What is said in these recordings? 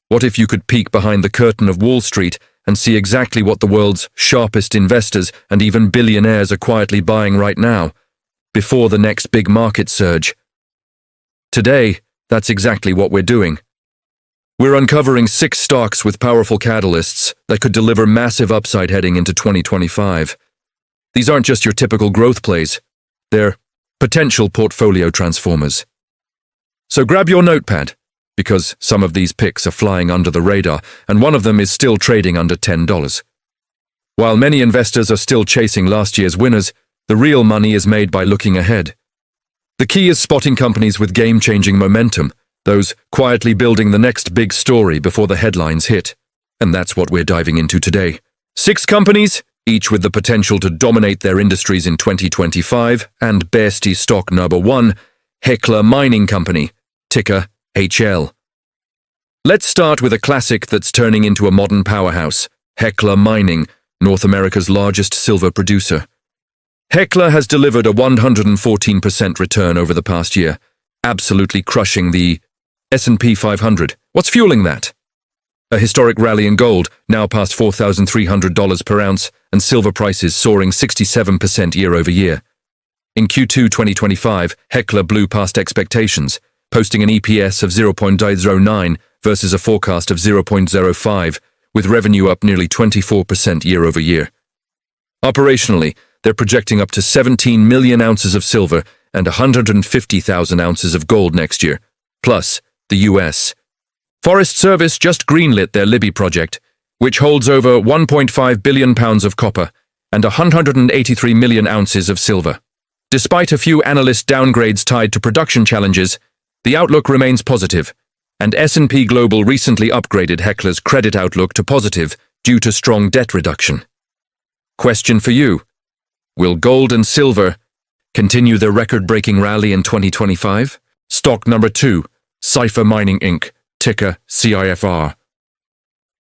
What if you could peek behind the curtain of Wall Street and see exactly what the world's sharpest investors and even billionaires are quietly buying right now, before the next big market surge? Today, that's exactly what we're doing. We're uncovering 6 stocks with powerful catalysts that could deliver massive upside heading into 2025. These aren't just your typical growth plays. They're potential portfolio transformers. So grab your notepad, because some of these picks are flying under the radar, and one of them is still trading under $10. While many investors are still chasing last year's winners, the real money is made by looking ahead. The key is spotting companies with game-changing momentum, those quietly building the next big story before the headlines hit. And that's what we're diving into today. 6 companies, each with the potential to dominate their industries in 2025, and bestie stock number 1, Hecla Mining Company, ticker HL. Let's start with a classic that's turning into a modern powerhouse, Hecla Mining, North America's largest silver producer. Hecla has delivered a 114% return over the past year, absolutely crushing the S&P 500. What's fueling that? A historic rally in gold, now past $4,300 per ounce, and silver prices soaring 67% year-over-year. In Q2 2025, Hecla blew past expectations, posting an EPS of 0.09 versus a forecast of 0.05, with revenue up nearly 24% year-over-year. Operationally, they're projecting up to 17 million ounces of silver and 150,000 ounces of gold next year, plus the U.S. Forest Service just greenlit their Libby project, which holds over 1.5 billion pounds of copper and 183 million ounces of silver. Despite a few analyst downgrades tied to production challenges, the outlook remains positive, and S&P Global recently upgraded Hecla's credit outlook to positive due to strong debt reduction. Question for you: will gold and silver continue their record-breaking rally in 2025? Stock number 2, Cipher Mining Inc., ticker CIFR.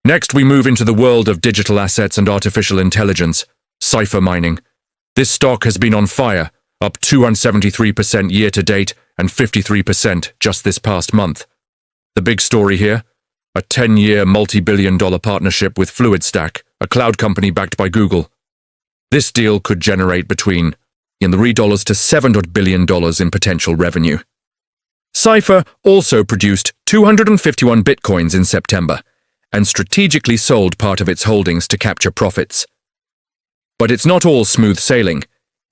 Next, we move into the world of digital assets and artificial intelligence, Cipher Mining. This stock has been on fire, up 273% year-to-date and 53% just this past month. The big story here? A 10-year multi-billion-dollar partnership with FluidStack, a cloud company backed by Google. This deal could generate between $3 to $7 billion in potential revenue. Cipher also produced 251 bitcoins in September and strategically sold part of its holdings to capture profits. But it's not all smooth sailing.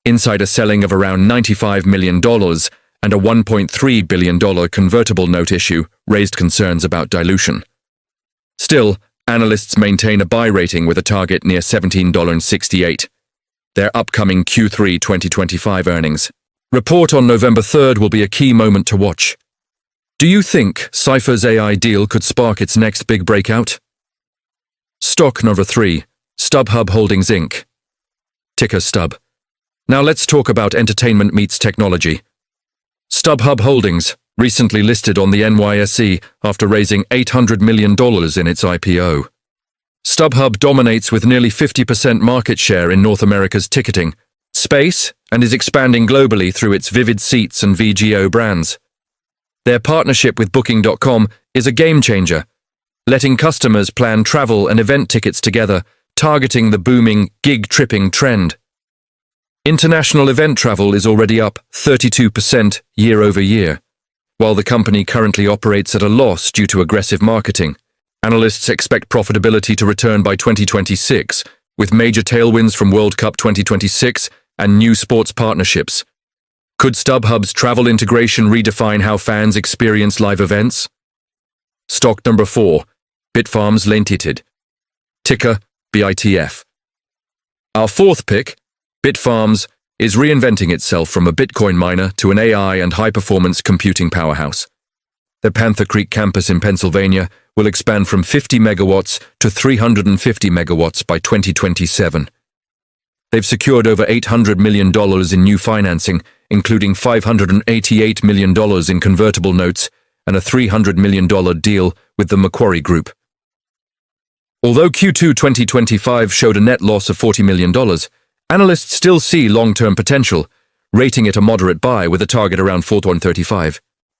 Insider selling of around $95 million and a $1.3 billion convertible note issue raised concerns about dilution. Still, analysts maintain a buy rating with a target near $17.68. Their upcoming Q3 2025 earnings report on November 3rd will be a key moment to watch. Do you think Cipher's AI deal could spark its next big breakout? Stock number 3, StubHub Holdings Inc., ticker STUB. Now let's talk about entertainment meets technology. StubHub Holdings recently listed on the NYSE after raising $800 million in its IPO. StubHub dominates with nearly 50% market share in North America's ticketing space and is expanding globally through its Vivid Seats and VGO brands. Their partnership with Booking.com is a game-changer, letting customers plan travel and event tickets together, targeting the booming gig-tripping trend. International event travel is already up 32% year-over-year, while the company currently operates at a loss due to aggressive marketing. Analysts expect profitability to return by 2026, with major tailwinds from World Cup 2026 and new sports partnerships. Could StubHub's travel integration redefine how fans experience live events? Stock number 4, Bitfarms Limited, ticker BITF. Our fourth pick, Bitfarms, is reinventing itself from a Bitcoin miner to an AI and high-performance computing powerhouse. The Panther Creek campus in Pennsylvania will expand from 50 megawatts to 350 megawatts by 2027. They've secured over $800 million in new financing, including $588 million in convertible notes and a $300 million deal with the Macquarie Group. Although Q2 2025 showed a net loss of $40 million, analysts still see long-term potential, rating it a moderate buy with a target around $4.35.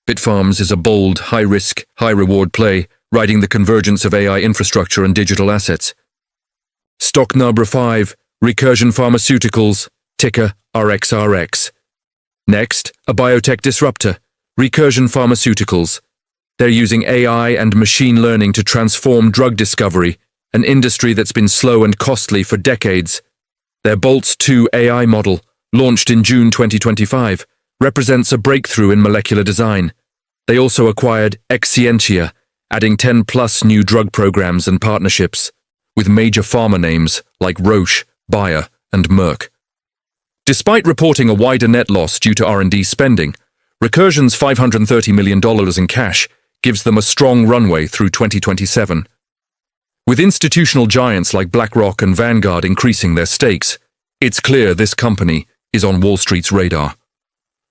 Bitfarms is a bold, high-risk, high-reward play, riding the convergence of AI infrastructure and digital assets. Stock number 5, Recursion Pharmaceuticals, ticker RXRX. Next, a biotech disruptor, Recursion Pharmaceuticals. They're using AI and machine learning to transform drug discovery, an industry that's been slow and costly for decades. Their Boltz-2 AI model, launched in June 2025, represents a breakthrough in molecular design. They also acquired Exscientia, adding 10+ new drug programs and partnerships, with major pharma names like Roche, Bayer, and Merck. Despite reporting a wider net loss due to R&D spending, Recursion's $530 million in cash gives them a strong runway through 2027. With institutional giants like BlackRock and Vanguard increasing their stakes, it's clear this company is on Wall Street's radar.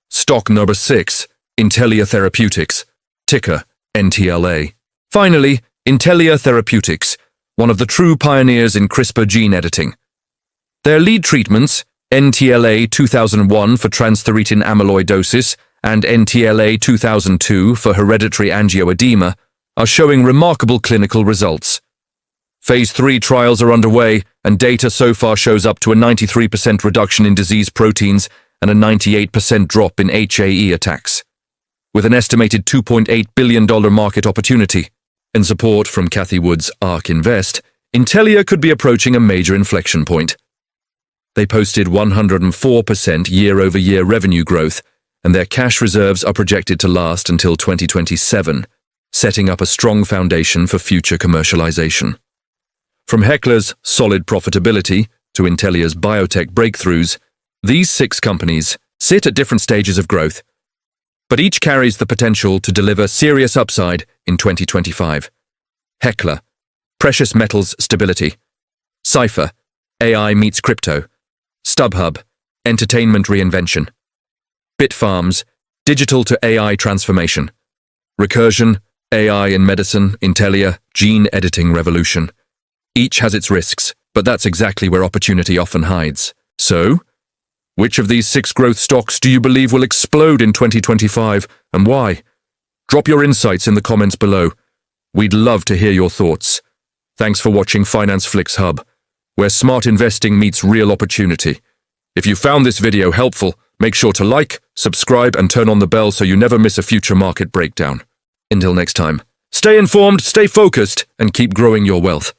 Stock number 6, Intellia Therapeutics, ticker NTLA. Finally, Intellia Therapeutics, one of the true pioneers in CRISPR gene editing. Their lead treatments, NTLA 2001 for transthyretin amyloidosis and NTLA 2002 for hereditary angioedema, are showing remarkable clinical results. Phase 3 trials are underway, and data so far shows up to a 93% reduction in disease proteins and a 98% drop in HAE attacks. With an estimated $2.8 billion market opportunity and support from Cathie Wood's ARK Invest, Intellia could be approaching a major inflection point. They posted 104% year-over-year revenue growth, and their cash reserves are projected to last until 2027, setting up a strong foundation for future commercialization. From Hecla's solid profitability to Intellia's biotech breakthroughs, these 6 companies sit at different stages of growth, but each carries the potential to deliver serious upside in 2025. Hecla, precious metals stability. Cipher, AI meets crypto. StubHub, entertainment reinvention. Bitfarms, digital to AI transformation. Recursion, AI in medicine. Intellia, gene editing revolution. Each has its risks, but that's exactly where opportunity often hides. So, which of these 6 growth stocks do you believe will explode in 2025, and why? Drop your insights in the comments below. We'd love to hear your thoughts. Thanks for watching Finance Flicks Hub, where smart investing meets real opportunity. If you found this video helpful, make sure to like, subscribe, and turn on the bell so you never miss a future market breakdown. Until next time, stay informed, stay focused, and keep growing your wealth.